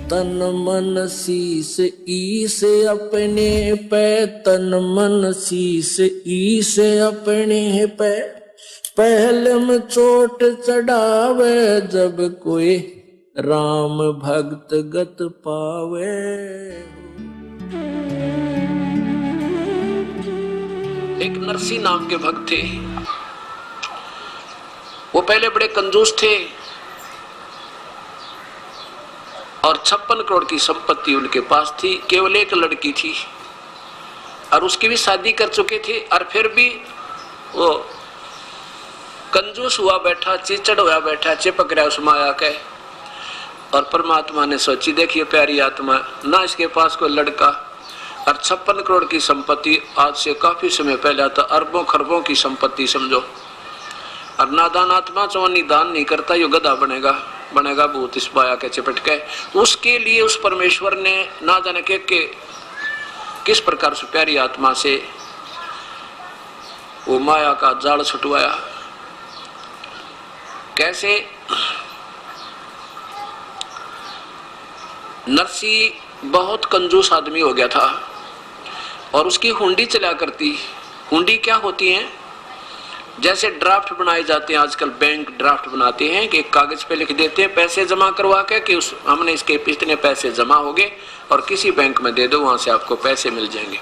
तन मन शीस ईस अपने पे, तन मन शीस ईस अपने पे, पहले में चोट चढ़ावे जब कोई राम भक्त गत पावे। एक नरसी नाम के भक्त थे। वो पहले बड़े कंजूस थे और 56 करोड़ की संपत्ति उनके पास थी। केवल एक लड़की थी और उसकी भी शादी कर चुके थे, और फिर भी वो कंजूस हुआ बैठा, चिचड़ हुआ बैठा, चिपक रहा उस माया के। और परमात्मा ने सोची, देखिए प्यारी आत्मा, ना इसके पास कोई लड़का और 56 करोड़ की संपत्ति, आज से काफी समय पहले आता अरबों खरबों की संपत्ति समझो। और नादान आत्मा चौनी दान नहीं करता, यो गधा बनेगा भूत इस माया के चिपट के। उसके लिए उस परमेश्वर ने ना जाने के किस प्रकार से प्यारी आत्मा से वो माया का जाल छुटवाया। कैसे? नरसी बहुत कंजूस आदमी हो गया था और उसकी हुंडी चला करती। हुंडी क्या होती है? जैसे ड्राफ्ट बनाए जाते हैं आजकल, बैंक ड्राफ्ट बनाते हैं कि एक कागज पे लिख देते हैं पैसे जमा करवा के कि हमने इसके इतने पैसे जमा हो गए और किसी बैंक में दे दो, वहां से आपको पैसे मिल जाएंगे।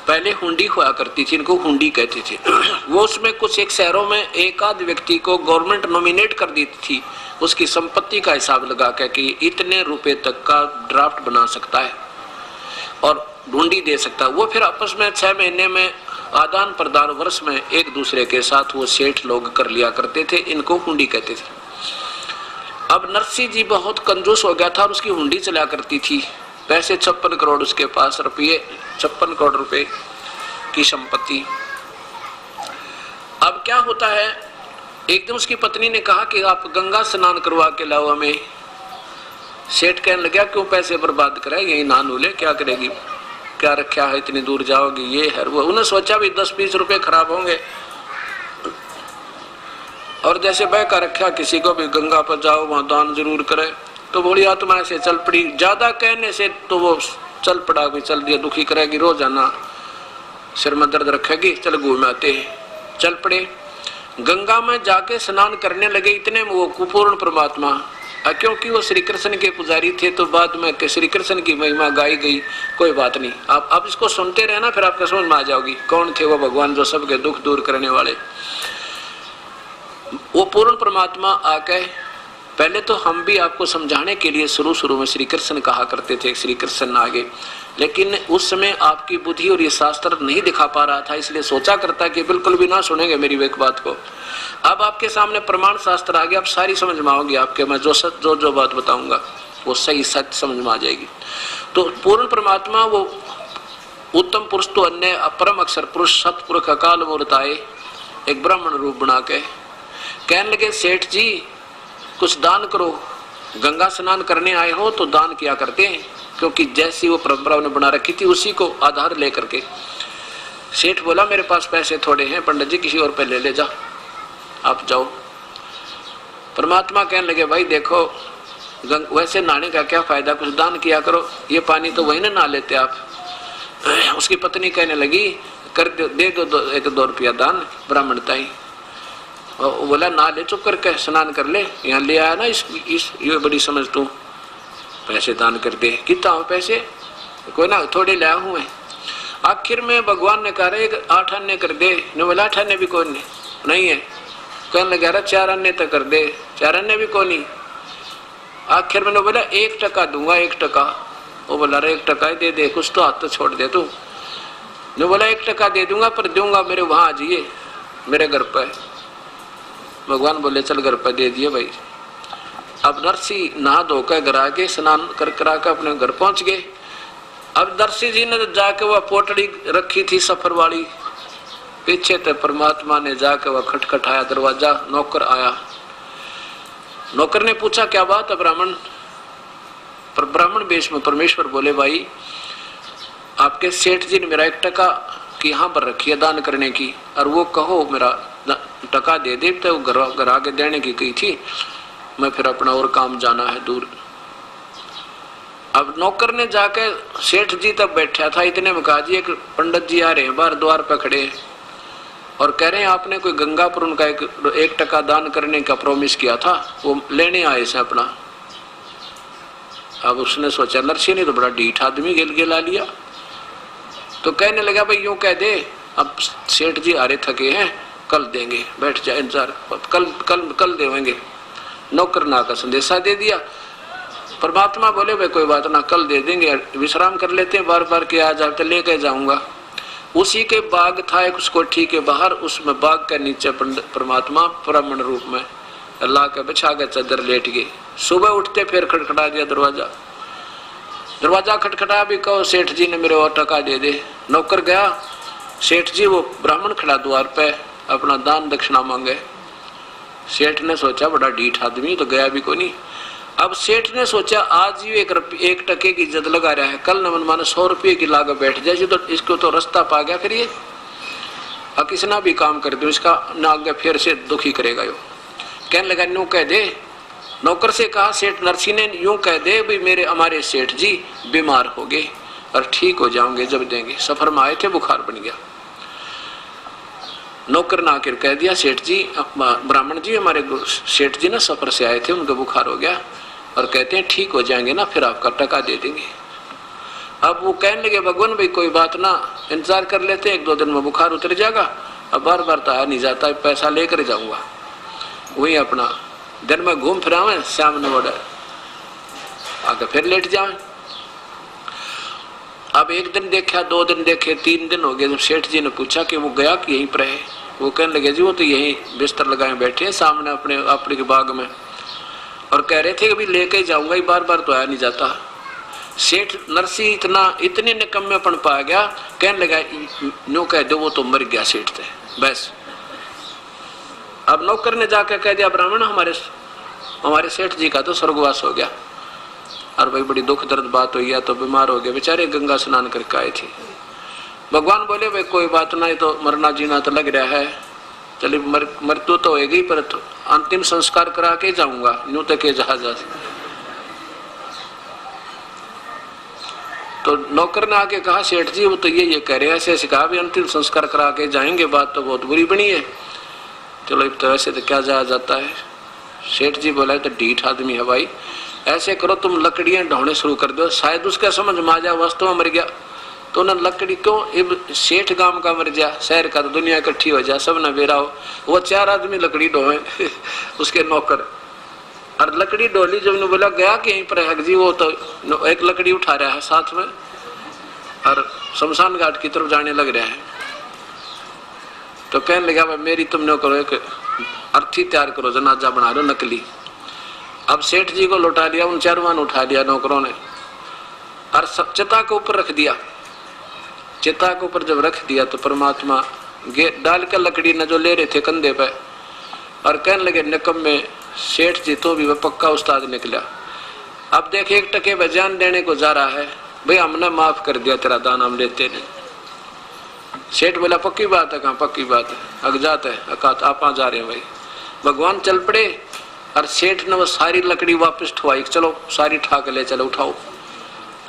पहले हुंडी हुआ करती थी, इनको हुंडी कहते थे। वो उसमें कुछ एक शहरों में एक आध व्यक्ति को गवर्नमेंट नॉमिनेट कर देती थी, उसकी संपत्ति का हिसाब लगा के कि इतने रुपए तक का ड्राफ्ट बना सकता है और हुंडी दे सकता है। वो फिर आपस में 6 महीने में आदान प्रदान, वर्ष में एक दूसरे के साथ वो सेठ लोग कर लिया करते थे। इनको हुंडी कहते थे। अब नरसी जी बहुत कंजूस हो गया था और उसकी हुंडी चला करती थी। पैसे 56 करोड़ उसके पास, रुपये 56 करोड़ रुपए की संपत्ति। अब क्या होता है, एकदम उसकी पत्नी ने कहा कि आप गंगा स्नान करवा के लाओ हमें। सेठ कहने लगा, क्यों पैसे बर्बाद करे, यही नहा ले, क्या करेगी, क्या रखा है, इतनी दूर जाओगी, ये है वो। उन्हें सोचा भी 10-20 रुपए खराब होंगे, और जैसे बह का रखा किसी को भी गंगा पर जाओ वहां दान जरूर करे। तो बोली आत्मा ऐसे चल पड़ी। ज्यादा कहने से तो वो चल पड़ा, भी चल दिया, दुखी करेगी, रोजाना सिर में दर्द रखेगी, चल घूम आते हैं। चल पड़े, गंगा में जाके स्नान करने लगे। इतने में वो कुपूर्ण परमात्मा, क्योंकि वो श्री कृष्ण के पुजारी थे तो बाद में श्री कृष्ण की महिमा गाई गई। कोई बात नहीं, आप इसको सुनते रहना, फिर आपको समझ में आ जाओगी कौन थे वो भगवान जो सबके दुख दूर करने वाले। वो पूर्ण परमात्मा आके, पहले तो हम भी आपको समझाने के लिए शुरू में श्री कृष्ण कहा करते थे, श्री कृष्ण आगे, लेकिन उस समय आपकी बुद्धि और ये शास्त्र नहीं दिखा पा रहा था, इसलिए सोचा करता कि बिल्कुल भी ना सुनेंगे मेरी एक बात को। अब आपके सामने प्रमाण शास्त्र आ गया, अब सारी समझ में आओगी आपके, मैं जो बात बताऊंगा वो सही सत्य समझ में आ जाएगी। तो पूर्ण परमात्मा वो उत्तम पुरुष तो अन्य अपरम अक्षर पुरुष सतपुरुष अकाल मूर्त आए, एक ब्राह्मण रूप बना के कहने लगे, सेठ जी कुछ दान करो, गंगा स्नान करने आए हो तो दान किया करते हैं, क्योंकि जैसी वो परंपरा ने बना रखी थी उसी को आधार लेकर के। सेठ बोला, मेरे पास पैसे थोड़े हैं पंडित जी, किसी और पे ले जा, आप जाओ। परमात्मा कहने लगे, भाई देखो वैसे नहाने का क्या फायदा, कुछ दान किया करो, ये पानी तो वही ना नहा लेते आप। उसकी पत्नी कहने लगी, कर दे दो 1-2 रुपया दान ब्राह्मणता ही। और बोला, ना ले, चुप करके स्नान कर ले, यहाँ ले आया ना इस ये बड़ी समझ तू, पैसे दान कर दे। कितना हो पैसे? कोई ना, थोड़े लाया हूँ मैं। आखिर में भगवान ने कहा 8 अन्य कर दे। ने बोला 8 अन्य भी कोई नहीं है। कहने लगा 4 अन्य तक कर दे, 4 अन्य भी कोई नहीं। आखिर मैंने बोला 1 टका दूंगा, 1 टका। वो बोला 1 टका ही दे दे, कुछ तो हाथ तो छोड़ दे तू। ने बोला 1 टका दे दूंगा, पर दूंगा मेरे वहां आ जाइए, मेरे घर पर। भगवान बोले चल घर पर दे दिए भाई। अब नरसी नहा धोकर घर आके स्नान कर करा के अपने घर पहुंच गए। अब नरसी जी ने जाके वह पोटड़ी रखी थी सफर वाली, पीछे ते परमात्मा ने जाके वह खटखटाया दरवाजा, नौकर आया। नौकर ने पूछा क्या बात है ब्राह्मण? पर ब्राह्मण वेश में परमेश्वर बोले, भाई आपके सेठ जी ने मेरा 1 टका की यहाँ पर रखी है दान करने की, और वो कहो मेरा टका दे दे, तो घर आके देने की कही थी, मैं फिर अपना और काम जाना है दूर। अब नौकर ने जाके सेठ जी तब बैठा था, इतने में कहा जी एक पंडित जी आ रहे हैं, बाहर द्वार पर खड़े हैं और कह रहे हैं आपने कोई गंगापुर उनका 1 टका दान करने का प्रॉमिस किया था, वो लेने आए से अपना। अब उसने सोचा नरसिंह ने तो बड़ा ढीठ आदमी गिला लिया, तो कहने लगा भाई यूं कह दे अब सेठ जी आ रहे थके हैं, कल देंगे, बैठ जाए इंतजार, कल कल कल देंगे। नौकर ना का संदेशा दे दिया। परमात्मा बोले भाई कोई बात ना, कल दे देंगे, विश्राम कर लेते हैं, बार बार के आ जाते तो लेके जाऊंगा। उसी के बाग था एक उस कोठी के बाहर, उसमें बाग के नीचे परमात्मा ब्राह्मण रूप में अल्लाह के बिछा के चादर लेट गए। सुबह उठते फिर खटखटा दिया दरवाजा, दरवाजा खटखटा भी कहो सेठ जी ने मेरे और टका दे दे। नौकर गया, सेठ जी वो ब्राह्मण खड़ा द्वार पे अपना दान दक्षिणा मांगे। सेठ ने सोचा बड़ा ढीठ आदमी, तो गया भी को नहीं। अब सेठ ने सोचा आज ही 1 टके की इज्जत लगा रहा है, कल न मनमाने 100 रुपये की लागत बैठ जाए, तो इसको तो रास्ता पा गया करिए, और किसना भी काम कर दो इसका ना आगे फिर से दुखी करेगा। यो कहने लगा यूं कह दे, नौकर से कहा सेठ नरसिंह ने यूं कह दे भाई हमारे सेठ जी बीमार हो गए और ठीक हो जाओगे जब देंगे, सफर में आए थे बुखार बन गया। नौकर ने आकर कह दिया सेठ जी ब्राह्मण जी हमारे सेठ जी ना सफर से आए थे, उनका बुखार हो गया और कहते हैं ठीक हो जाएंगे ना फिर आपका टका दे देंगे। अब वो कहने लगे भगवान भाई कोई बात ना, इंतजार कर लेते हैं, 1-2 दिन में बुखार उतर जाएगा, अब बार बार तो आ नहीं जाता, पैसा लेकर जाऊंगा, वही अपना दिन में घूम फिरावे, शाम ने बोले आगे फिर लेट जाए। अब 1 दिन देखा, 2 दिन देखे, 3 दिन हो गए। जब सेठ जी ने पूछा कि वो गया कि यहीं पर है, वो कहने लगे जी वो तो यहीं बिस्तर लगाए बैठे हैं सामने अपने के बाग में, और कह रहे थे कि भी लेके जाऊंगा, बार बार तो आया नहीं जाता। सेठ नरसिंह इतने निकम्मेपन पा गया, कहने लगा नो कह दो वो तो मर गया सेठ थे बस। अब नौकर ने जाकर कह दिया ब्राह्मण हमारे सेठ जी का तो स्वर्गवास हो गया, और भाई बड़ी दुख दर्द बात हुई है, तो बीमार हो गए बेचारे, गंगा स्नान करके आए थे। भगवान बोले भाई कोई बात नहीं, तो मरना जीना तो लग रहा है, चलिए मृत्यु तो होगी पर तो अंतिम संस्कार करा के जाऊंगा, यूं तक जहाज। तो नौकर ने आके कहा सेठ जी वो तो ये कह रहे हैं, ऐसे कहा भी अंतिम संस्कार करा के जाएंगे, बात तो बहुत बुरी बनी है। चलो तो ऐसे तो क्या जाता है। सेठ जी बोला तो ढीठ आदमी है भाई, ऐसे करो तुम लकड़ियां ढोने शुरू कर दो, शायद उसका समझ में आ जाए वास्तव में मर गया, तो ना लकड़ी क्यों सेठ गांव का मर जा, शहर का तो दुनिया इकट्ठी हो जाए, सब ना बेरा हो। वो 4 आदमी लकड़ी ढोए उसके नौकर, और लकड़ी डोली जब ने बोला गया कि यहीं पर है जी, वो तो एक लकड़ी उठा रहा है साथ में और शमशान घाट की तरफ जाने लग रहा है। तो कहने लगा भाई मेरी तुमने करो एक अर्थी तैयार करो, जनाजा बना लो नकली। अब सेठ जी को लौटा लिया, उन 4 उठा लिया नौकरों ने और सब चिता के ऊपर रख दिया। चिता के ऊपर जब रख दिया तो परमात्मा डाल कर लकड़ी ने जो ले रहे थे कंधे पे, और कहने लगे निकम्मे सेठ जी तो भी वह पक्का उस्ताद निकला। अब देख 1 टके पे जान देने को जा रहा है, भाई हमने माफ कर दिया तेरा दान, हम लेते नहीं। सेठ बोला पक्की बात है, कहाँ पक्की बात है, अगजात है, आप जा रहे हैं भाई। भगवान चल पड़े और सेठ ने वो सारी लकड़ी वापस ठुआई, चलो सारी ठा के ले चलो उठाओ।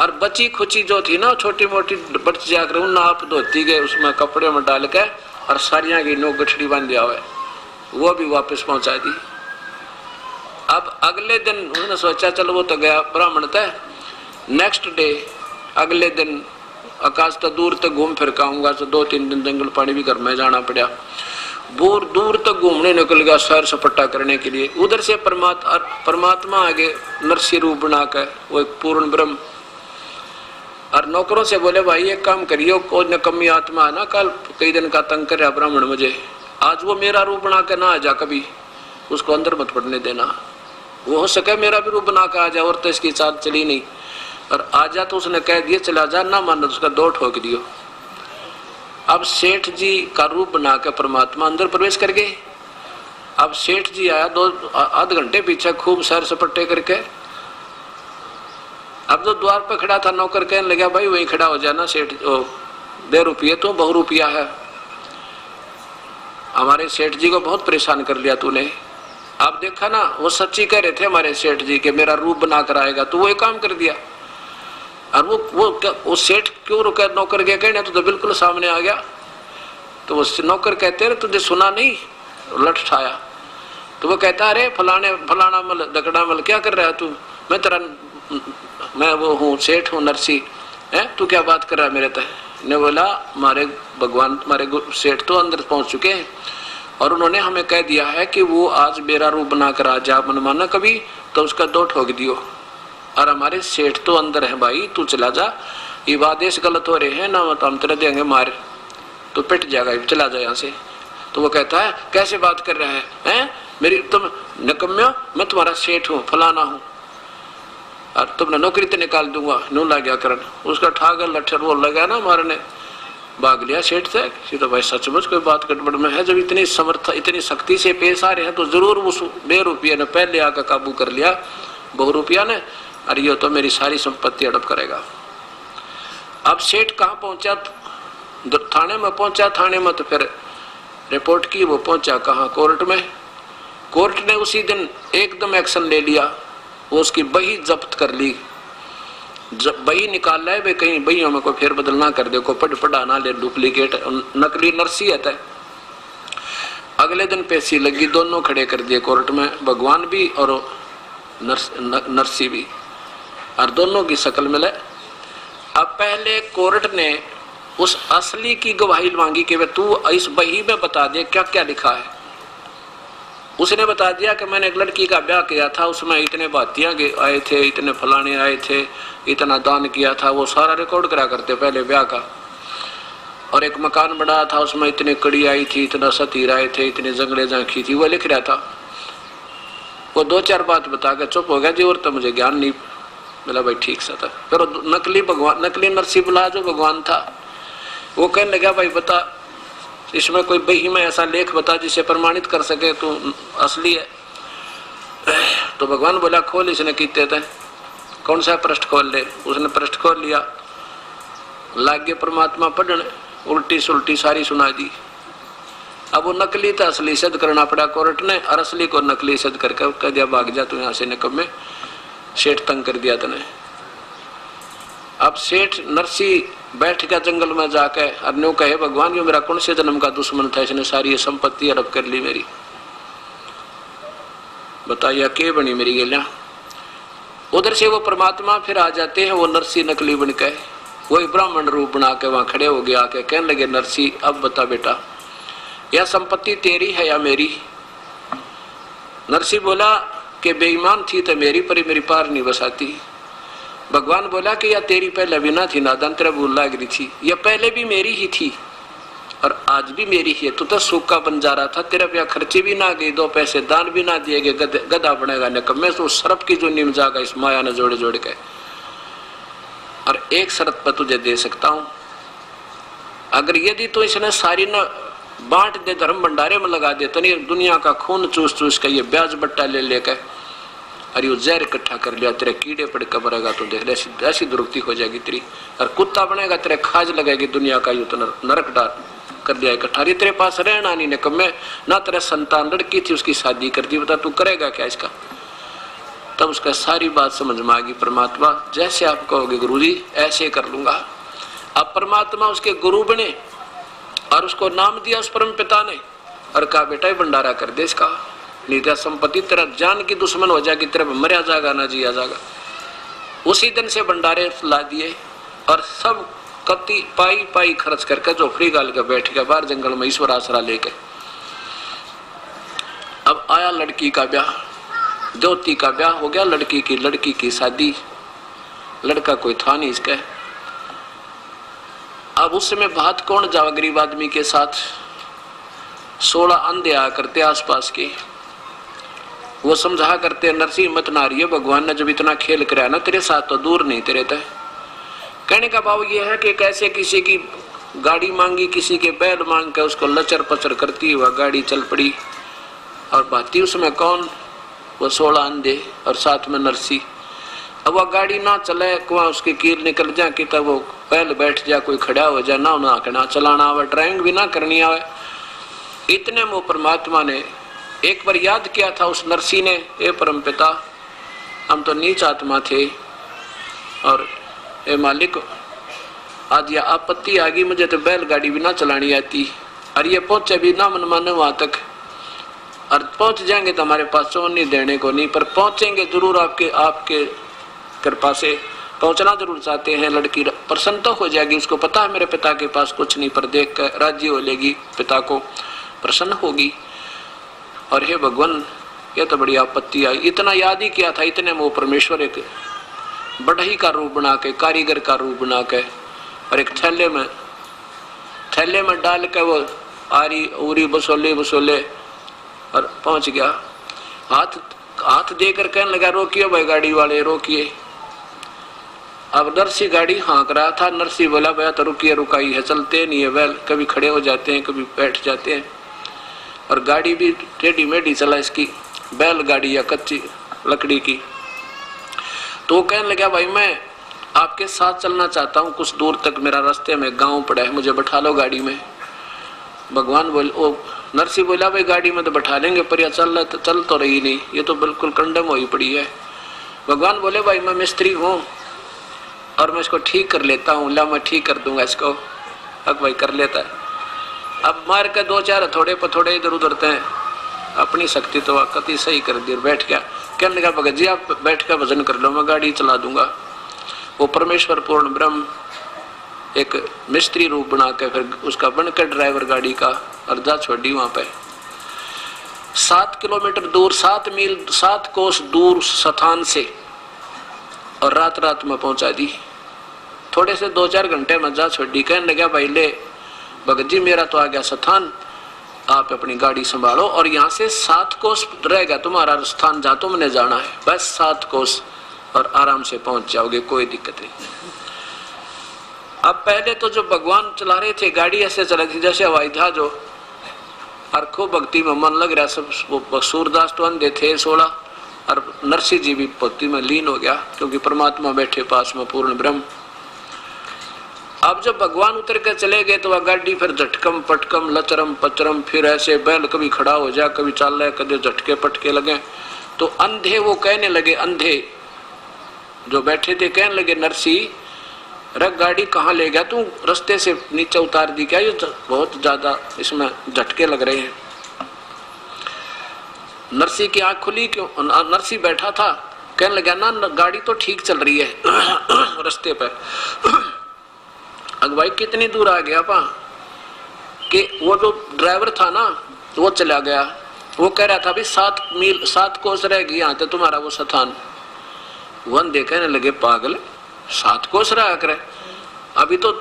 और बची खुची जो थी ना छोटी मोटी बच जाकर उन आप धोती गए उसमें कपड़े में डाल के, और सारिया की नो गठड़ी बांध दिया हुआ, वो भी वापस पहुंचा दी। अब अगले दिन उन्होंने सोचा चलो वो तो गया ब्राह्मण था, नेक्स्ट डे अगले दिन आकाश तो दूर तक घूम फिर आऊंगा, तो 2-3 दिन जंगल पानी भी घर में जाना पड़ा, दूर तक घूमने निकल गया सैर सपाटा करने के लिए। उधर से परमात्मा आगे नरसिंह रूप बनाकर वो एक पूर्ण ब्रह्म, और नौकरों से बोले भाई एक काम करियो, कोई नकम्मी आत्मा है ना, कल कई दिन का तंग कर ब्राह्मण मुझे, आज वो मेरा रूप बना के ना आ जा, कभी उसको अंदर मत पड़ने देना, वो हो सके मेरा भी रूप बना के आ जाए, और तो इसकी चाल चली नहीं, और आ जा तो उसने कह दिया चला जा, ना माना तो उसका 2 ठोक दियो। अब सेठ जी का रूप बना के परमात्मा अंदर प्रवेश कर गए। अब सेठ जी आया 2-आध घंटे पीछे खूब सैर सपट्टे करके, अब जो द्वार पर खड़ा था नौकर कहने लगा भाई वहीं खड़ा हो जाना, सेठ दे रुपये तो बहु रुपया है, हमारे सेठ जी को बहुत परेशान कर लिया तूने। आप देखा ना वो सच्ची कह रहे थे हमारे सेठ जी के मेरा रूप बना कर आएगा, तो वो एक काम कर दिया। और वो सेठ क्यों रुका? नौकर क्या कहने, तो बिल्कुल सामने आ गया। तो वो नौकर कहते रहे तुझे सुना नहीं? लठ उठाया। तो वो कहता अरे फलाना मल दकड़ा मल क्या कर रहा है तू? मैं वो हूँ, सेठ हूँ, नरसी है, तू क्या बात कर रहा है मेरे तय? ने बोला हमारे भगवान, हमारे सेठ तो अंदर पहुंच चुके हैं और उन्होंने हमें कह दिया है कि वो आज मेरा रूप बनाकर आ जा मनमाना कभी तो उसका दो ठोक दियो, और हमारे सेठ तो अंदर है भाई, तू चला जा, ये आदेश गलत हो रहे हैं ना, तो हम तेरे देंगे मार, तो पिट जाएगा, चला जा यहाँ से। तो वो कहता है कैसे बात कर रहा है मेरी, तुम नकम्या, मैं तुम्हारा सेठ हूँ, फलाना हूँ, और तुमने नौकरी तो निकाल दूंगा। नू लग गया करण, उसका ठाकर लठर वो लगा ना मारने, भाग लिया सेठ से। तो भाई सचमुच कोई बात गड़बड़ में है, जब इतनी समर्थ इतनी सख्ती से पेश आ रहे हैं तो जरूर उस 2 रुपये ने पहले आकर काबू कर लिया, 2 रुपया ने, और ये तो मेरी सारी संपत्ति हड़प करेगा। अब सेठ कहाँ पहुंचा? थाने में पहुंचा। थाने में तो फिर रिपोर्ट की, वो पहुंचा कहाँ? कोर्ट में। कोर्ट ने उसी दिन एकदम एक्शन ले लिया, वो उसकी बही जब्त कर ली। जब बही निकाल लाए भाई, कहीं बहियों में कोई फेर बदल ना कर दे, को पढ़ा ना ले, डुप्लीकेट नकली नरसी है। अगले दिन पेशी लगी, दोनों खड़े कर दिए कोर्ट में, भगवान भी और नरसी भी, और दोनों की शक्ल मिले। अब पहले कोर्ट ने उस असली की गवाही मांगी कि वे तू इस बही में बता दे क्या क्या लिखा है। उसने बता दिया कि मैंने एक लड़की का ब्याह किया था, उसमें इतने बातियां आए थे, इतने फलाने आए थे, इतना दान किया था, वो सारा रिकॉर्ड करा करते पहले ब्याह का। और एक मकान बना था, उसमें इतनी कड़ी आई थी, इतना सतीर आए थे, इतने जंगले झांकी थी, वो लिख रहा था। वो 2-4 बात बता के चुप हो गया जी, और तो मुझे ज्ञान नहीं। बोला भाई ठीक सा था। फिर नकली भगवान, नकली नरसी बुला जो भगवान था, वो कहने लगा भाई बता, इसमें कोई बही में ऐसा लेख बता जिसे प्रमाणित कर सके तू असली है। तो भगवान बोला खोल, इसने कीते थे, कौन सा पृष्ठ खोल ले? उसने पृष्ठ खोल लिया, लागे परमात्मा पढ़ने, उल्टी सुल्टी सारी सुना दी। अब वो नकली था असली सिद्ध करना पड़ा कोर्ट ने, और असली को नकली सिद्ध करके कह दिया भाग जा तू यहाँ से, निकम में सेठ तंग कर दिया तने। अब सेठ नरसी बैठ गया जंगल में जाके, और न्यू कहे भगवान ये मेरा कौन से जन्म का दुश्मन था, इसने सारी ये संपत्ति हड़प कर ली मेरी, बताइए के बनी मेरी गेलियां। उधर से वो परमात्मा फिर आ जाते हैं, वो नरसी नकली बन के, वही ब्राह्मण रूप बना के वहां खड़े हो गया, आके कहने लगे नरसी अब बता बेटा यह संपत्ति तेरी है या मेरी? नरसी बोला कि बेईमान थी तो मेरी, पर मेरी पार नहीं बसाती। भगवान बोला कि या तेरी पहले भी ना थी, नादान तेरा भूल लग रही थी, यह पहले भी मेरी ही थी और आज भी मेरी ही है। तू तो सूखा बन जा रहा था, तेरे पे खर्चे भी ना गए, 2 पैसे दान भी ना दिए गए, गधा बनेगा निकम्मे। तो सरप की जो नीम जागा इस माया ने जोड़े जोड़ के, और एक शर्त पर तुझे दे सकता हूं, अगर यदि तो इसने सारी न बांट दे, धर्म भंडारे में लगा दे, तो नहीं दुनिया का खून चूस चूस के ये ब्याज बट्टा ले लेके और ये जहर इकट्ठा कर लिया, तेरे कीड़े पड़ के मरेगा, तो देख ऐसी दुर्गति हो जाएगी तेरी, और कुत्ता बनेगा, तेरे खाज लगेगी दुनिया का, यूं तो नरक डाल कर दिया इकट्ठा। तेरे पास रहना नहीं निकम्मे, ना तेरा संतान लड़की थी उसकी शादी कर दी, बता तू करेगा क्या इसका? तब उसका सारी बात समझ में आ गई, परमात्मा जैसे आप कहोगे गुरुजी ऐसे कर लूंगा। अब परमात्मा उसके गुरु बने और उसको नाम दिया उस परम पिता ने, और कहा बेटा भंडारा कर दे इसका, नहीं तो संपत्ति तेरा जान की दुश्मन हो जाएगी, तेरा मरिया जाएगा ना जिया जाएगा। उसी दिन से भंडारे ला दिए और सब कति पाई पाई खर्च करके झोपड़ी गाल के बैठ गया बाहर जंगल में ईश्वर आसरा लेके। अब आया लड़की का ब्याह, ज्योति का ब्याह हो गया, लड़की की शादी, लड़का कोई था नहीं इसका। अब उस समय बात कौन जावा गरीब आदमी के साथ, 16 अंधे आ करते आसपास के, वो समझा करते नरसी मत ना रही है, भगवान ने जब इतना खेल कराया ना तेरे साथ तो दूर नहीं तेरे तय। कहने का भाव ये है कि कैसे किसी की गाड़ी मांगी, किसी के बैल मांग के उसको लचर पचर करती हुआ गाड़ी चल पड़ी, और भाती उसमें कौन? वो 16 अंधे और साथ में नरसी। अब वह गाड़ी ना चले, वहाँ उसकी कील निकल जाए कि तब वो बैल बैठ जाए, कोई खड़ा हो जाए, ना चलाना आवे, ड्राइविंग भी ना करनी आवे। इतने वो परमात्मा ने एक बार याद किया था उस नरसी ने, ए परमपिता हम तो नीच आत्मा थे और ए मालिक, आज यह आपत्ति आ गई, मुझे तो बैलगाड़ी भी ना चलानी आती, और ये पहुंचे भी ना मन माने वहां तक, और पहुंच जाएंगे तो हमारे पास चोन नहीं देने को नहीं, पर पहुंचेंगे जरूर, आपके कृपा से पहुंचना जरूर चाहते हैं। लड़की प्रसन्न तो हो जाएगी, उसको पता है मेरे पिता के पास कुछ नहीं, पर देख कर राजी हो लेगी, पिता को प्रसन्न होगी। और हे भगवान, ये तो बड़ी आपत्ति आई, इतना याद ही किया था, इतने में वो परमेश्वर एक बढ़ई का रूप बना के, कारीगर का रूप बना के, और एक थैले में डाल के वो आरी उरी बसोले और पहुंच गया। हाथ देकर कहने लगा, रोकिए भाई गाड़ी वाले, रोकिए। अब नरसी गाड़ी हाँक रहा था, नरसी बोला, भैया तो रुकिए, रुकाई है, चलते नहीं है बैल, कभी खड़े हो जाते हैं, कभी बैठ जाते हैं, और गाड़ी भी टेढ़ी मेढ़ी चला इसकी, बैल गाड़ी या कच्ची लकड़ी की। तो कहने लगा, भाई मैं आपके साथ चलना चाहता हूँ, कुछ दूर तक मेरा रास्ते में गांव पड़ा है, मुझे बैठा लो गाड़ी में। भगवान बोले, ओ नरसी बोला, भाई गाड़ी में तो बैठा लेंगे, पर यह चल तो रही नहीं, ये तो बिल्कुल कंडम हुई पड़ी है। भगवान बोले, भाई मैं मिस्त्री हूँ और मैं इसको ठीक कर लेता हूँ, ला मैं ठीक कर दूंगा इसको। अब भाई कर लेता है, अब मार के 2-4 थोड़े पथोड़े इधर उधर थे, अपनी शक्ति तो कति सही कर दी, बैठ गया। कहने लगा, भगत जी आप बैठ कर भजन कर लो, मैं गाड़ी चला दूंगा। वो परमेश्वर पूर्ण ब्रह्म एक मिस्त्री रूप बना के फिर उसका बनकर ड्राइवर गाड़ी का, और जा छोड़ी वहां पे 7 किलोमीटर दूर, 7 मील 7 कोस दूर स्थान से, और रात में पहुंचा दी। थोड़े से 2-4 घंटे में जा छोड़ी। कहने लगा, भाई ले भगत जी, मेरा तो आ गया स्थान, आप अपनी गाड़ी संभालो, और यहाँ से 7 कोस रहेगा तुम्हारा स्थान, जहाँ तुमने जाना है, बस 7 कोस, और आराम से पहुंच जाओगे, कोई दिक्कत नहीं। अब पहले तो जो भगवान चला रहे थे गाड़ी, ऐसे चला रही थी जैसे हवाई जहाज हो, और खूब भक्ति में मन लग रहा। सब सूरदास तो अंधे थे 16, और नरसिंह जी भी भक्ति में लीन हो गया, क्योंकि परमात्मा बैठे पास में पूर्ण ब्रह्म। अब जब भगवान उतर के चले गए तो वह गाड़ी फिर झटकम पटकम लचरम पचरम, फिर ऐसे बैल कभी खड़ा हो जाए, कभी चल रहा है, कभी झटके पटके लगे। तो अंधे वो कहने लगे, अंधे जो बैठे थे कहने लगे, नरसिंह रख गाड़ी कहाँ ले गया तू, रास्ते से नीचे उतार दी क्या, ये बहुत ज्यादा इसमें झटके लग रहे हैं। नरसिंह की आंख खुली, क्यों? नरसिंह बैठा था, कहने लगा, ना गाड़ी तो ठीक चल रही है रास्ते पर। अगवाई कितनी दूर आ गया पा कि वो जो ड्राइवर था ना वो चला गया, वो कह रहा था भी 7 मील 7 कोस रह गई यहाँ तो तुम्हारा वो स्थान। वन देखने लगे, पागल 7 कोस रहा करे, अभी तो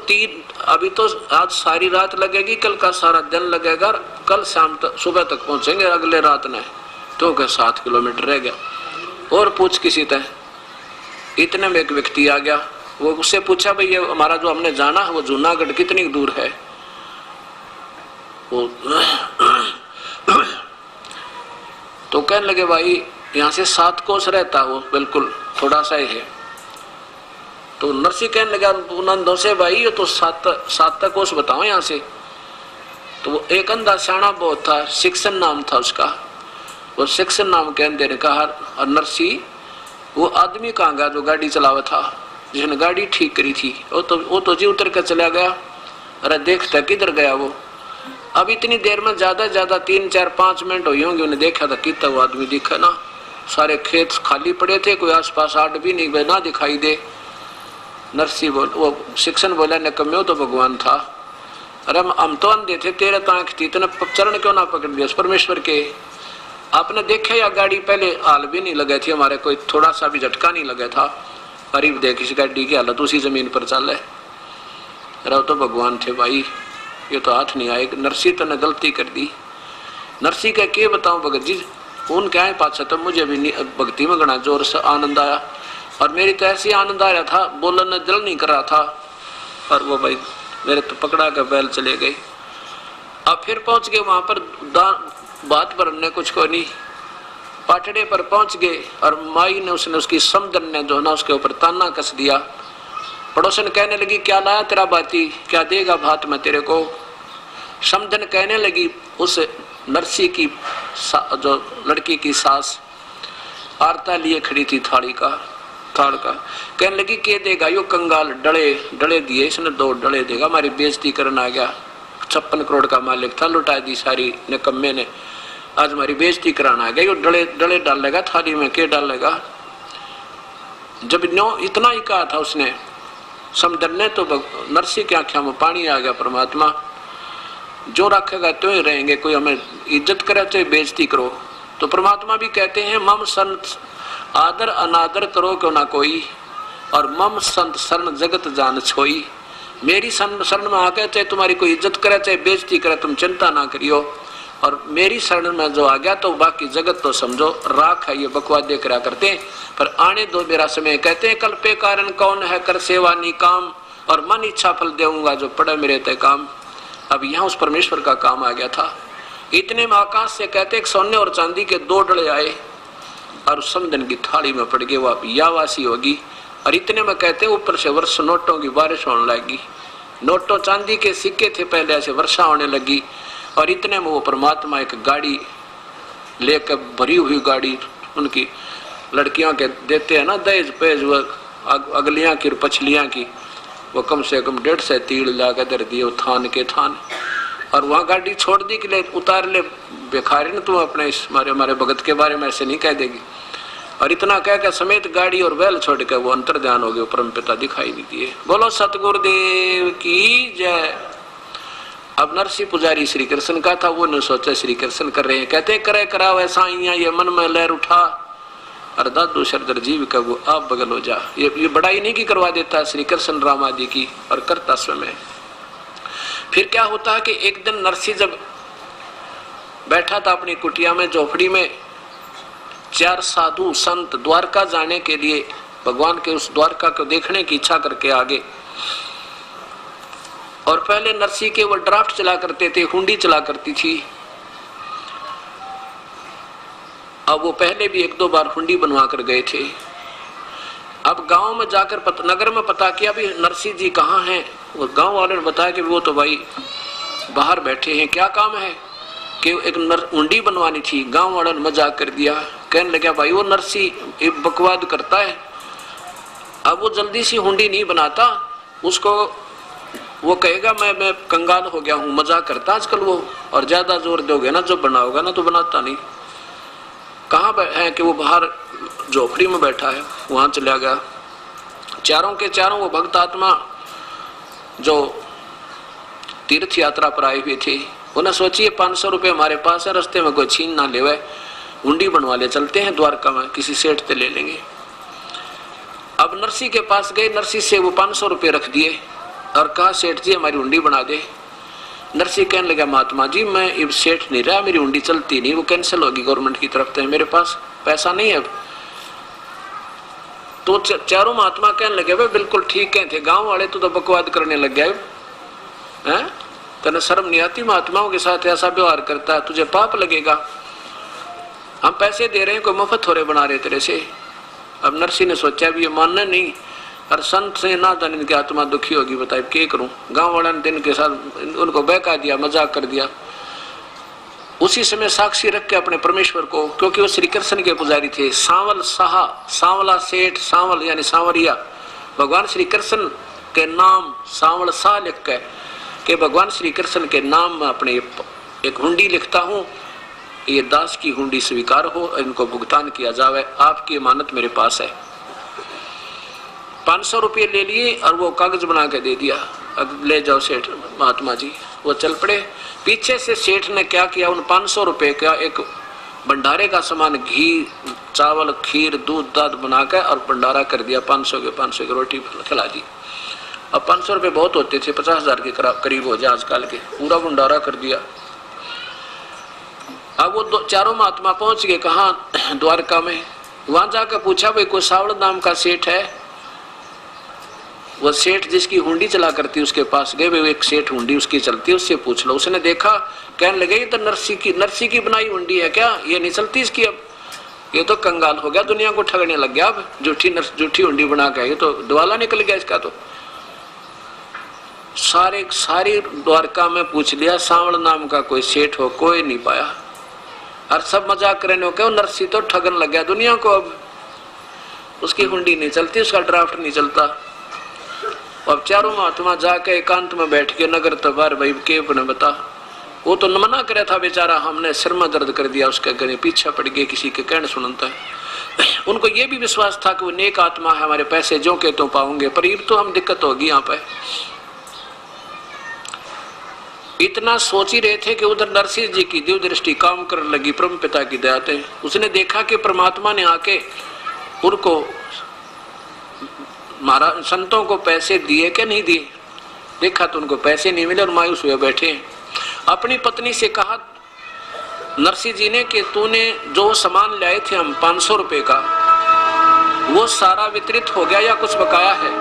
आज सारी रात लगेगी, कल का सारा दिन लगेगा, कल शाम तक सुबह तक पहुंचेंगे अगले रात ने, तो क्या 7 किलोमीटर रह गया। और पूछ किसी तरह, इतने में एक व्यक्ति आ गया, वो उससे पूछा, भाई ये हमारा जो हमने जाना है वो जूनागढ़ कितनी दूर है? वो तो कहने लगे, भाई यहाँ से 7 कोस रहता, वो बिल्कुल थोड़ा सा ही है। तो नरसिंह कहने लगा नंदों से, भाई ये तो 7 कोस बताओ यहाँ से। तो वो एक अंधा सियाना बहुत था, शिक्षण नाम था उसका, वो शिक्षण नाम कहने ने कहा, और नरसिंह वो आदमी कहाँ गया जो गाड़ी चलावा था, जिसने गाड़ी ठीक करी थी, वो तो जी उतर कर चला गया। अरे देखता किधर गया वो, अब इतनी देर में ज्यादा 3-4-5 मिनट हुई होंगे, उन्हें देखा था कितना वो आदमी दिखा ना, सारे खेत खाली पड़े थे, कोई आसपास आड़ भी नहीं ना दिखाई दे। नरसिंह वो शिक्षण बोला, निकम्मे तो भगवान था। अरे हम तो अंधे थे, तेरे तो आंख थी, तेने चरण क्यों ना पकड़ दिया परमेश्वर के? आपने देखा या गाड़ी पहले हाल भी नहीं लगे थी हमारे, कोई थोड़ा सा भी झटका नहीं लगा था, करीब देख इस गाड़ी की हालत उसी जमीन पर चल है। अरे तो भगवान थे भाई, ये तो हाथ नहीं आए। नरसिंह तो ने गलती कर दी। नरसिंह का क्या बताऊं भगत जी, उन क्या है पाछा तो मुझे भी भक्ति में घना जोर से आनंद आया, और मेरी तो ऐसी आनंद आ रहा था, बोलने दिल नहीं कर रहा था, और वो भाई मेरे तो पकड़ा कर बैल चले गए। अब फिर पहुंच गए वहां पर, बात भरने कुछ को नहीं, पाटड़े पर पहुंच गए, और माई ने उसकी समदन ने जो ना उसके ऊपर ताना कस दिया। पड़ोसन कहने लगी, क्या लाया तेरा बाती, क्या देगा भात में तेरे को? समदन कहने लगी, उस नरसिंह की जो लड़की की सास आरता लिए खड़ी थी थाली का, थाल का। कहने लगी के देगा यो कंगाल, डले डले दिए इसने, 2 डले देगा, हमारी बेइज्जती करने आ गया। 56 करोड़ का मालिक था, लुटा दी सारी निकम्मे ने, आज हमारी बेइज्जती कराना आ गया, यो डले डले डालेगा थाली में, के डालेगा। जब नो इतना ही कहा था उसने समदर ने, तो नरसिंह की आंखों में पानी आ गया। परमात्मा जो रखेगा तो ही रहेंगे, कोई हमें इज्जत करे तो बेइज्जती करो। तो परमात्मा भी कहते हैं मम संत आदर अनादर करो क्यों ना कोई, और मम संत शरण जगत जान छोई। मेरी शरण में आके चाहे तुम्हारी कोई इज्जत करे चाहे बेइज्जती करे, तुम चिंता ना करियो, और मेरी शरण में जो आ गया तो बाकी जगत तो समझो राख है। ये बकवाद देख रहा करते हैं, पर आने दो मेरा समय। कहते हैं कल्पे कारण कौन है कर सेवा नी काम, और मन इच्छा फल देऊंगा जो पड़े मेरे तय काम। अब यहाँ उस परमेश्वर का काम आ गया था। इतने में आकाश से कहते हैं सोने और चांदी के 2 डले आए और समदन की थाली में पड़ गए, वो यावासी होगी। और इतने में कहते हैं ऊपर से वर्ष नोटों की बारिश होने लगी। नोटों चांदी के सिक्के थे पहले, ऐसे वर्षा होने लगी। और इतने में वो परमात्मा एक गाड़ी लेकर, भरी हुई गाड़ी, उनकी लड़कियों के देते हैं ना दहेज पेज, वो अगलियां की और पछलियां की, वो कम से कम 150 तीड़ लाकर दर दिए थान के थान। और वहाँ गाड़ी छोड़ दी कि ले उतार ले बेखारी न तुम अपने हमारे भगत के बारे में ऐसे नहीं कह देगी। और इतना कह के समेत गाड़ी और बैल छोड़ कर वो अंतर ध्यान हो गए, परम पिता दिखाई नहीं दिए। बोलो सतगुरुदेव की जय। अब नरसिंह पुजारी श्री कृष्ण का था, वो न सोचा श्री कृष्ण कर रहे हैं। कहते हैं करे कराओ ऐसा ये मन में लहर उठा, और दादू शरदर जीव का वो आप बगल हो जा। ये बड़ाई नहीं की करवा देता श्री कृष्ण राम आदि की, और करता स्वयं। फिर क्या होता है कि एक दिन नरसिंह जब बैठा था अपनी कुटिया में, झोपड़ी में, 4 साधु संत द्वारका जाने के लिए भगवान के उस द्वारका को देखने की इच्छा करके आगे। और पहले नरसिंह के वो ड्राफ्ट चला करते थे, हुंडी चला करती थी। अब वो पहले भी 1-2 बार हुंडी बनवा कर गए थे। अब गांव में जाकर नगर में पता किया भी नरसिंह जी कहाँ हैं। वो गांव वालों ने बताया कि वो तो भाई बाहर बैठे हैं। क्या काम है कि एक हुंडी बनवानी थी। गांव वालों ने मजाक कर दिया, कहने लगा भाई वो नरसिंह एक बकवाद करता है, अब वो जल्दी सी हुंडी नहीं बनाता, उसको वो कहेगा मैं कंगाल हो गया हूँ, मजाक करता आजकल वो। और ज्यादा जोर दोगे ना जो बनाओगा ना तो बनाता नहीं। कहाँ है कि वो बाहर झोपड़ी में बैठा है, वहां चला गया। चारों के चारों वो भक्त आत्मा जो तीर्थ यात्रा पर आए हुए थे, उन्हें सोचिए 500 रुपये हमारे पास है, रास्ते में कोई छीन ना लेवे, हुंडी बनवा ले, चलते हैं द्वारका में, किसी सेठ से ले लेंगे। अब नरसिंह के पास गए, नरसिंह से वो 500 रुपये रख दिए और कहा सेठ जी हमारी हुंडी बना दे। नरसिंह कहने लगा महात्मा जी मैं अब सेठ नहीं रहा, मेरी हुंडी चलती नहीं, वो कैंसिल होगी गवर्नमेंट की तरफ से, मेरे पास पैसा नहीं है अब। तो चारों महात्मा कहने लगे भाई बिल्कुल ठीक कहते, गांव वाले तो बकवाद करने लग गए हैं, तेने शर्म नहीं आती महात्माओं के साथ ऐसा व्यवहार करता है, तुझे पाप लगेगा, हम पैसे दे रहे हैं, कोई मुफ्त थोड़े बना रहे तेरे से। अब नरसिंह ने सोचा भी ये मानना नहीं, और संत से ना जाने इनकी आत्मा दुखी होगी, बताए क्या करूं। गांव वालों ने इनके साथ उनको बहका दिया, मजाक कर दिया। उसी समय साक्षी रख के अपने परमेश्वर को, क्योंकि वो श्री कृष्ण के पुजारी थे, सांवल साहा, सांवला सेठ, सांवल यानी सांवरिया, भगवान श्री कृष्ण के नाम सांवल सा लिख के कि भगवान श्री कृष्ण के नाम में अपने एक हुंडी लिखता हूँ, ये दास की हुंडी स्वीकार हो, इनको भुगतान किया जावे, आपकी अमानत मेरे पास है। 500 रुपये ले लिए और वो कागज बना के दे दिया, अब ले जाओ सेठ महात्मा जी। वो चल पड़े। पीछे से सेठ ने क्या किया, उन 500 रुपये का एक भंडारे का सामान, घी, चावल, खीर, दूध दाद बनाकर और भंडारा कर दिया। 500 की रोटी खिला दी। अब 500 रुपये बहुत होते थे, 50,000 के करीब हो जाए आजकल के, पूरा भंडारा कर दिया। अब वो चारों महात्मा पहुंच गए कहाँ, द्वारका में। वहां जाकर पूछा भाई कोई सावड़ नाम का सेठ है। वो सेठ जिसकी हुंडी चला करती उसके पास गए, वे एक सेठ हुंडी उसकी चलती है, उससे पूछ लो। उसने देखा, कहने लगे ये तो नरसिंह की बनाई हुंडी है क्या, ये नहीं चलती इसकी, अब ये तो कंगाल हो गया, दुनिया को ठगने लग गया, अब झूठी हुंडी बना के, ये तो दिवाला निकल गया इसका। तो सारी द्वारका में पूछ लिया, सांवल नाम का कोई सेठ हो, कोई नहीं पाया। और सब मजाक करने हो, नरसिंह तो ठगन लग गया दुनिया को। अब उसकी हुंडी नहीं चलती, उसका ड्राफ्ट नहीं चलता। अब चारों महात्मा जाके एकांत में बैठ के नगर तबार भाई के ने बता, वो तो मना करे था बेचारा, हमने सिर में दर्द कर दिया, उसके गले पीछे पड़ गए, किसी के कहने सुनता है। उनको ये भी विश्वास था कि वो नेक आत्मा है, हमारे पैसे जो के तो पाऊंगे, पर ये तो हम दिक्कत होगी यहाँ पे। इतना सोच ही रहे थे कि उधर नरसिंह जी की दिव्य दृष्टि काम करने लगी परम पिता की दया से। उसने देखा कि परमात्मा ने आके उनको महाराज संतों को पैसे दिए क्या नहीं दिए, देखा तो उनको पैसे नहीं मिले और मायूस हुए बैठे। अपनी पत्नी से कहा नरसिंह जी ने कि तूने जो सामान लाए थे हम 500 रुपए का, वो सारा वितरित हो गया या कुछ बकाया है?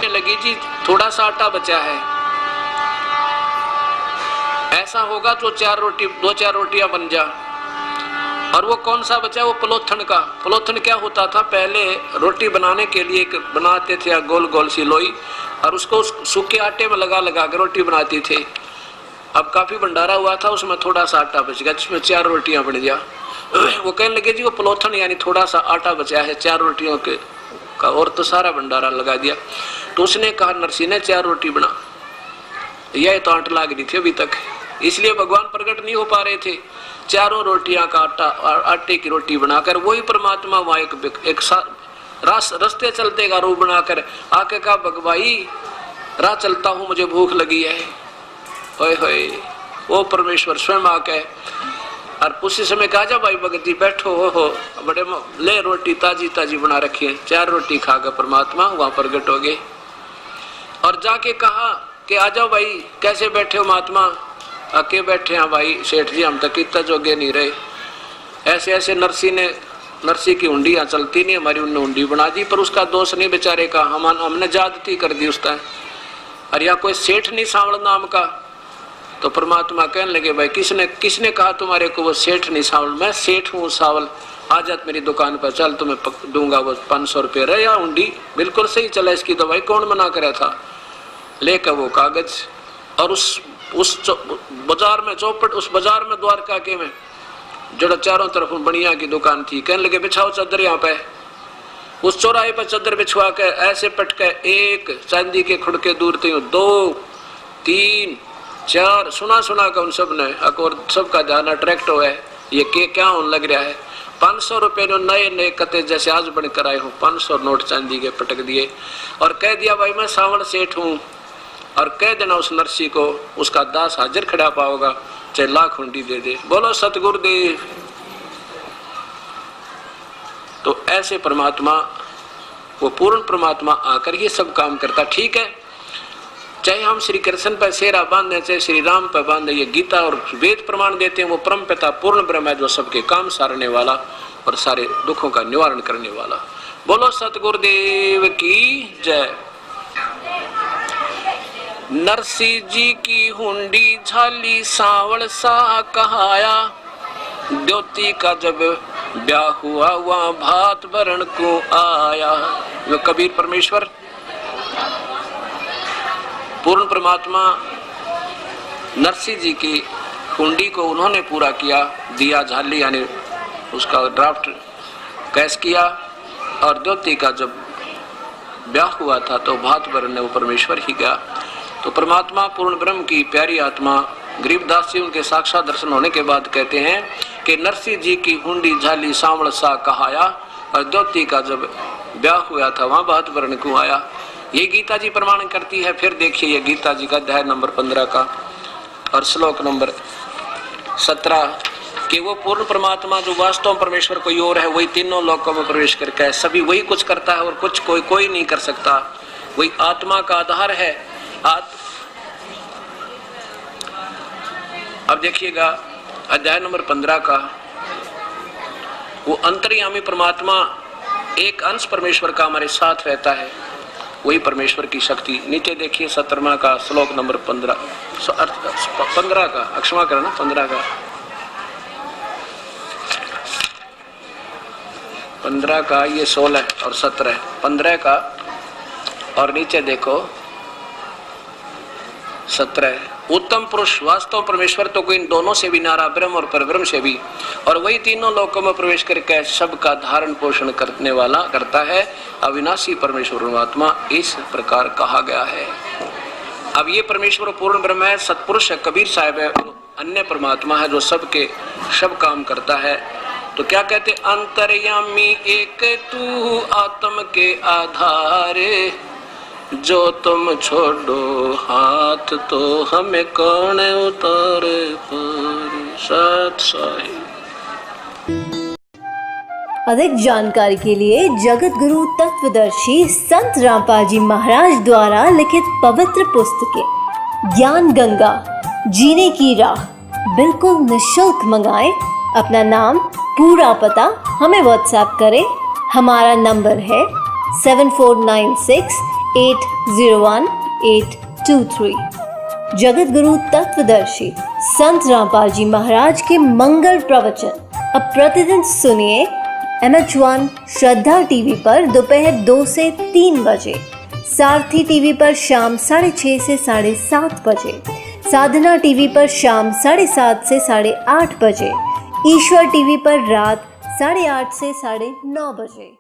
लगी जी थोड़ा सा आटा बचा है, ऐसा होगा तो 2-4 रोटियां बन जा। और वो कौन सा बचा? वो पलोथन का। पलोथन क्या होता था, पहले रोटी बनाने के लिए एक बनाते थे गोल गोल सी लोई, और उसको सूखे आटे में लगा लगा कर रोटी बनाती थे। अब काफी भंडारा हुआ था, उसमें थोड़ा सा आटा बच गया, जिसमें 4 रोटियां बन गया। वो कहने लगे जी वो पलोथन यानी थोड़ा सा आटा बचा है 4 रोटियों के का, और तो सारा भंडारा लगा दिया। तो उसने कहा नरसिंह ने 4 रोटी बना, यह तो आट लाग रही थी अभी तक, इसलिए भगवान प्रकट नहीं हो पा रहे थे। 4 रोटियां का आटे की रोटी बनाकर वही परमात्मा वहां एक रास्ते चलते का रूप बनाकर आके कहा भगवाई राह चलता हूं, मुझे भूख लगी है। होए होए, वो परमेश्वर स्वयं आके और उसी समय कहा जा भाई भगत जी बैठो हो बड़े ले रोटी ताजी ताजी बना रखी है। 4 रोटी खाकर परमात्मा वहां प्रकट हो गए और जाके कहा कि आ जाओ भाई, कैसे बैठे हो महात्मा? आके बैठे हैं भाई सेठ जी, हम तक इतना जोगे नहीं रहे। ऐसे ऐसे नरसिंह की हुंडियां चलती नहीं, हमारी उन्होंने हुंडी बना दी, पर उसका दोष नहीं बेचारे का, हमने ज्यादती कर दी उसका। और या कोई सेठ नहीं सांवल नाम का, तो परमात्मा कहने लगे भाई किसने कहा तुम्हारे को वो सेठ नहीं सांवल? मैं सेठ हूँ सांवल, आ जात मेरी दुकान पर, चल तुम्हें दूंगा वो 500 रुपये रहे या हुंडी, बिल्कुल सही चला इसकी दवाई, कौन मना करा था? लेकर वो कागज और उस बाजार में चौपट, उस बाजार में द्वारका के में जो चारों तरफ बनिया की दुकान थी, कहने लगे बिछाओ चादर यहाँ पे। उस चौराहे पर चादर बिछवा के ऐसे पटके, एक चांदी के खुड़के दूर थे 2, 3, 4 सुना का उन सब ने, और सबका ध्यान अट्रैक्ट हुआ है, ये क्या होने लग रहा है। 500 रुपए नए कते जैसे आज बनकर आए हो, 500 नोट चांदी के पटक दिए और कह दिया भाई मैं सांवल सेठ हूँ, और कह देना उस नरसिंह को उसका दास हाजिर खड़ा पाओगा, चाहे लाख हुंडी दे दे। बोलो सतगुरुदेव। तो ऐसे परमात्मा, वो पूर्ण परमात्मा आकर ये सब काम करता। ठीक है, चाहे हम श्री कृष्ण पर सेरा बांधे, चाहे श्री राम पर बांधे, ये गीता और वेद प्रमाण देते हैं वो परम पिता पूर्ण ब्रह्म है, जो सबके काम सारने वाला और सारे दुखों का निवारण करने वाला। बोलो सतगुरुदेव की जय। नरसिंह जी की हुंडी झाली सांवल सा कहाया, द्योती का जब ब्याह हुआ वहां भात भरण को आया। वो कबीर परमेश्वर पूर्ण परमात्मा नरसिंह जी की हुंडी को उन्होंने पूरा किया, दिया झाली यानी उसका ड्राफ्ट कैश किया, और द्योती का जब ब्याह हुआ था तो भात भरने वो परमेश्वर ही गया। तो परमात्मा पूर्ण ब्रह्म की प्यारी आत्मा गरीबदास जी उनके साक्षात दर्शन होने के बाद कहते हैं कि नरसिंह जी की हुंडी झाली सांवल सा कहाया, और द्योती का जब ब्याह हुआ था वहां भात भरण को आया। ये गीता जी प्रमाण करती है। फिर देखिए ये गीता जी का अध्याय नंबर 15 का और श्लोक नंबर 17 कि वो पूर्ण परमात्मा जो वास्तव परमेश्वर कोई और है, वही तीनों लोकों में प्रवेश करके है, सभी वही कुछ करता है और कुछ कोई नहीं कर सकता। वही आत्मा का आधार है। अब देखिएगा अध्याय नंबर 15 का, वो अंतर्यामी परमात्मा एक अंश परमेश्वर का हमारे साथ रहता है, वही परमेश्वर की शक्ति। नीचे देखिए 17वां का श्लोक नंबर 15 का, क्षमा करना 15 का ये 16 और 17, 15 का और नीचे देखो 17 उत्तम पुरुष वास्तव परमेश्वर तो कोई इन दोनों से भी नारा, ब्रह्म और परब्रह्म से भी, और वही तीनों लोकों में प्रवेश करके सबका धारण पोषण करने वाला करता है, अविनाशी परमेश्वर परमात्मा इस प्रकार कहा गया है। अब ये परमेश्वर पूर्ण ब्रह्म है, सतपुरुष है, कबीर साहब है, अन्य परमात्मा है जो सबके सब काम करता है। तो क्या कहते, अंतर्यामी एक तू आत्म के आधारे, जो तुम छोड़ो हाथ तो हमें कौन उतारे पार। सत साहिब। अधिक जानकारी के लिए जगत गुरु तत्वदर्शी संत रामपाल जी महाराज द्वारा लिखित पवित्र पुस्तकें ज्ञान गंगा, जीने की राह बिल्कुल निःशुल्क मंगाएं। अपना नाम, पूरा पता हमें व्हाट्सएप करें। हमारा नंबर है 7496801823। जगत गुरु तत्वदर्शी संत रामपाल जी महाराज के मंगल प्रवचन अब प्रतिदिन सुनिए MH1 श्रद्धा टीवी पर दोपहर 2 से 3 बजे, सारथी टीवी पर शाम 6:30 से 7:30 बजे, साधना टीवी पर शाम 7:30 से 8:30 बजे, ईश्वर टीवी पर रात 8:30 से 9:30 बजे।